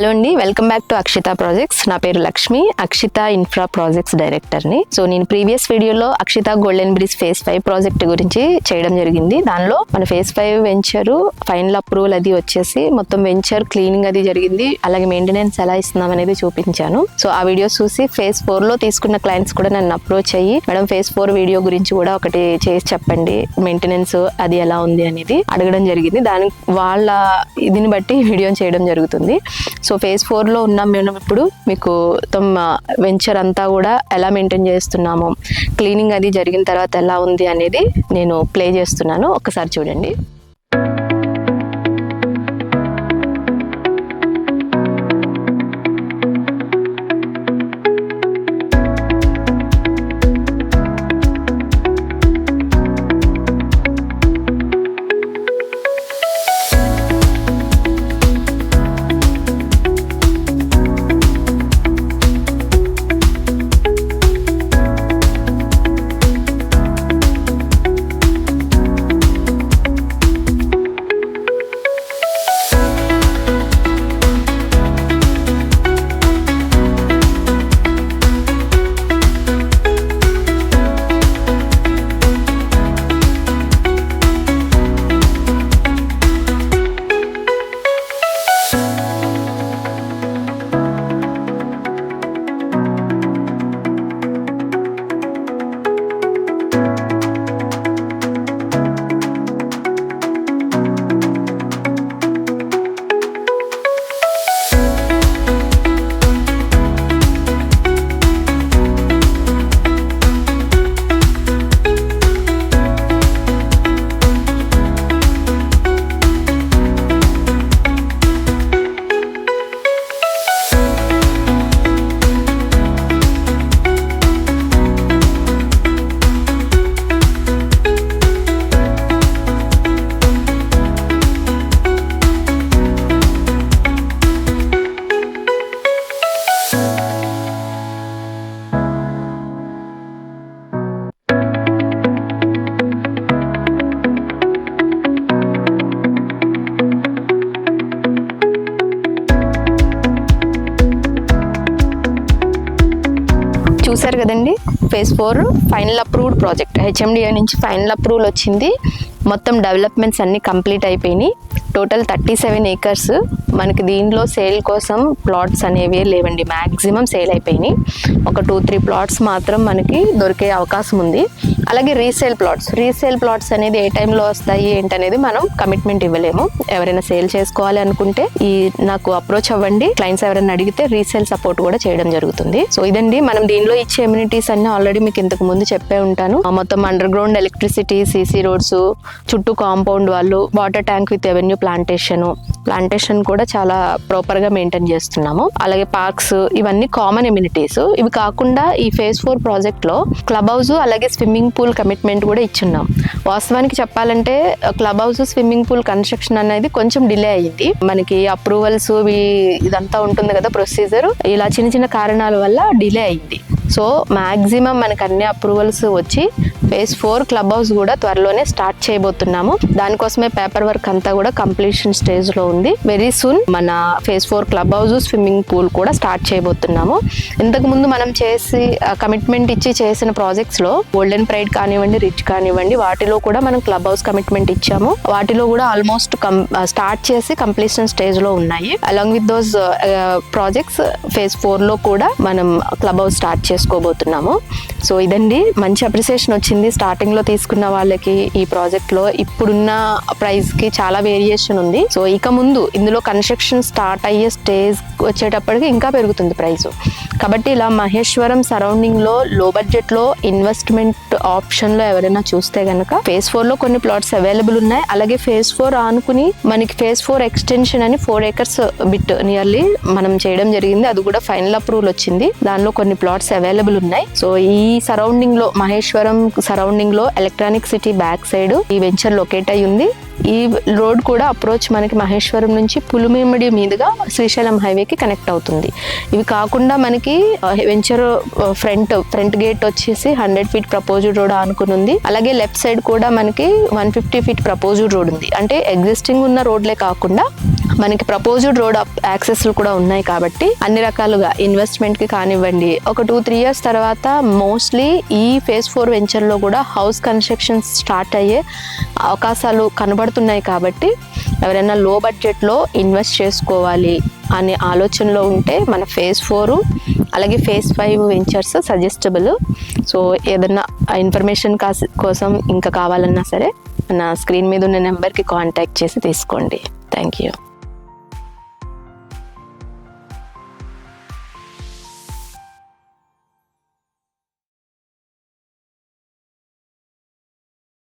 Hello అండి, welcome back to Akshita projects. నా పేరు లక్ష్మి, అక్షిత ఇన్ఫ్రా ప్రాజెక్ట్స్ డైరెక్టర్ని. సో నేను ప్రీవియస్ వీడియోలో Akshita golden bridge phase 5 project గురించి చేయడం జరిగింది. దానిలో మన ఫేజ్ 5 వెంచర్ ఫైనల్ అప్రూవల్ అది వచ్చేసి మొత్తం వెంచర్ క్లీనింగ్ అది జరిగింది, అలాగే మెయింటెనెన్స్ ఎలా ఇస్తున్నాం అనేది చూపించాను. సో ఆ వీడియోస్ చూసి ఫేజ్ 4 లో తీసుకున్న క్లయింట్స్ కూడా నన్ను అప్రోచ్ అయ్యి, మేడం ఫేజ్ 4 వీడియో గురించి కూడా ఒకటి చేసి చెప్పండి, మెయింటెనెన్స్ అది ఎలా ఉంది అనేది అడగడం జరిగింది. దానికి వాళ్ళ ఇదిని బట్టి వీడియో చేయడం జరుగుతుంది. సో ఫేజ్ 4 లో ఉన్నాం మేము. ఇప్పుడు మీకు మొత్తం వెంచర్ అంతా కూడా ఎలా మెయింటైన్ చేస్తున్నాము, క్లీనింగ్ అది జరిగిన తర్వాత ఎలా ఉంది అనేది నేను ప్లే చేస్తున్నాను, ఒక్కసారి చూడండి. చూసారు కదండి, phase 4 final approved project. HMDA నుంచి ఫైనల్ అప్రూవల్ వచ్చింది. మొత్తం డెవలప్మెంట్స్ అన్నీ కంప్లీట్ అయిపోయినాయి. Total 37 acres. మనకి దీనిలో సేల్ కోసం ప్లాట్స్ అనేవి లేవండి, మ్యాక్సిమం సేల్ అయిపోయినాయి. ఒక 2-3 ప్లాట్స్ మాత్రం మనకి దొరికే అవకాశం ఉంది. అలాగే రీసేల్ ప్లాట్స్ అనేది ఏ టైంలో వస్తాయి ఏంటనేది మనం కమిట్మెంట్ ఇవ్వలేము. ఎవరైనా సేల్ చేసుకోవాలి అనుకుంటే నాకు అప్రోచ్ అవ్వండి. క్లయింట్స్ ఎవరైనా అడిగితే రీసేల్ సపోర్ట్ కూడా చేయడం జరుగుతుంది. సో ఇదండి, మనం దీనిలో ఇచ్చే ఎమ్యూనిటీస్ అన్ని ఆల్రెడీ మీకు ఇంతకు ముందు చెప్పే ఉంటాను. మొత్తం under ground electricity, CC roads, చుట్టూ కాంపౌండ్ వాళ్ళు, water tank with avenue plantation కూడా చాలా ప్రాపర్ గా మెయింటైన్ చేస్తున్నాము. అలాగే పార్క్స్, ఇవన్నీ కామన్ ఎమ్యూనిటీస్. ఇవి కాకుండా ఈ ఫేజ్ 4 ప్రాజెక్ట్ లో క్లబ్ హౌస్ అలాగే స్విమ్మింగ్ పూల్ కమిట్మెంట్ కూడా ఇచ్చున్నాం. వాస్తవానికి చెప్పాలంటే club house, swimming pool construction అనేది కొంచెం డిలే అయ్యింది. మనకి అప్రూవల్స్ ఇదంతా ఉంటుంది కదా ప్రొసీజర్, ఇలా చిన్న చిన్న కారణాల వల్ల డిలే అయ్యింది. సో మ్యాక్సిమం మనకు అన్ని అప్రూవల్స్ వచ్చి ఫేజ్ 4 క్లబ్ హౌస్ కూడా త్వరలోనే స్టార్ట్ చేయబోతున్నాము. దానికోసమే పేపర్ వర్క్ అంతా కూడా కంప్లీషన్ స్టేజ్ లో ఉంది. వెరీ సూన్ మన phase 4 club house, swimming pool కూడా స్టార్ట్ చేయబోతున్నాము. ఇంతకు ముందు మనం చేసి కమిట్మెంట్ ఇచ్చి చేసిన ప్రాజెక్ట్స్ లో గోల్డెన్ ప్రైడ్ కానివ్వండి, రిచ్ కానివ్వండి, వాటిలో కూడా మనం క్లబ్ హౌస్ కమిట్మెంట్ ఇచ్చాము. వాటిలో కూడా ఆల్మోస్ట్ స్టార్ట్ చేసి కంప్లీషన్ స్టేజ్ లో ఉన్నాయి. Along with those projects phase 4 లో కూడా మనం క్లబ్ హౌస్ స్టార్ట్ చేసుకోబోతున్నాము. సో ఇదండి, మంచి అప్రిసియేషన్ వచ్చింది స్టార్టింగ్ లో తీసుకున్న వాళ్ళకి. ఈ ప్రాజెక్ట్ లో ఇప్పుడున్న ప్రైస్ కి చాలా వేరియేషన్ ఉంది. సో ఇక ముందు ఇందులో కన్స్ట్రక్షన్ స్టార్ట్ అయ్యే స్టేజ్ వచ్చేటప్పటికి ఇంకా పెరుగుతుంది ప్రైస్. కాబట్టి ఇలా మహేశ్వరం సరౌండింగ్ లో లో బడ్జెట్ లో ఇన్వెస్ట్మెంట్ ఆప్షన్ లో ఎవరైనా చూస్తే గనక ఫేజ్ 4 లో కొన్ని ప్లాట్స్ అవైలబుల్ ఉన్నాయి. అలాగే ఫేజ్ 4 ఆనుకుని మనకి ఫేజ్ 4 ఎక్స్టెన్షన్ అని 4 ఏకర్స్ బిట్ నియర్లీ మనం చేయడం జరిగింది. అది కూడా ఫైనల్ అప్రూవల్ వచ్చింది. దానిలో కొన్ని ప్లాట్స్ అవైలబుల్ ఉన్నాయి. సో ఈ సరౌండింగ్ లో, మహేశ్వరం సరౌండింగ్ లో ఎలక్ట్రానిక్ సిటీ బ్యాక్ సైడ్ ఈ వెంచర్ లొకేట్ అయి ఉంది. ఈ రోడ్ కూడా అప్రోచ్ మనకి మహేశ్వరం నుంచి పులిమిమిడి మీదుగా శ్రీశైలం హైవేకి కనెక్ట్ అవుతుంది. ఇవి కాకుండా మనకి వెంచర్ ఫ్రంట్ గేట్ వచ్చేసి 100 ఫీట్ ప్రపోజ్డ్ రోడ్ ఆనుకుని ఉంది. అలాగే లెఫ్ట్ సైడ్ కూడా మనకి 150 ఫీట్ ప్రపోజ్డ్ రోడ్ ఉంది. అంటే ఎగ్జిస్టింగ్ ఉన్న రోడ్లే కాకుండా మనకి ప్రపోజ్డ్ రోడ్ యాక్సెస్లు కూడా ఉన్నాయి. కాబట్టి అన్ని రకాలుగా ఇన్వెస్ట్మెంట్కి కానివ్వండి, ఒక 2-3 ఇయర్స్ తర్వాత మోస్ట్లీ ఈ ఫేజ్ 4 వెంచర్లో కూడా హౌస్ కన్స్ట్రక్షన్ స్టార్ట్ అయ్యే అవకాశాలు కనబడుతున్నాయి. కాబట్టి ఎవరైనా లో బడ్జెట్లో ఇన్వెస్ట్ చేసుకోవాలి అనే ఆలోచనలో ఉంటే మన ఫేజ్ 4 అలాగే ఫేజ్ 5 వెంచర్స్ సజెస్టబుల్. సో ఏదన్నా ఇన్ఫర్మేషన్ కోసం ఇంకా కావాలన్నా సరే నా స్క్రీన్ మీద ఉన్న నెంబర్కి కాంటాక్ట్ చేసి తీసుకోండి. Thank you.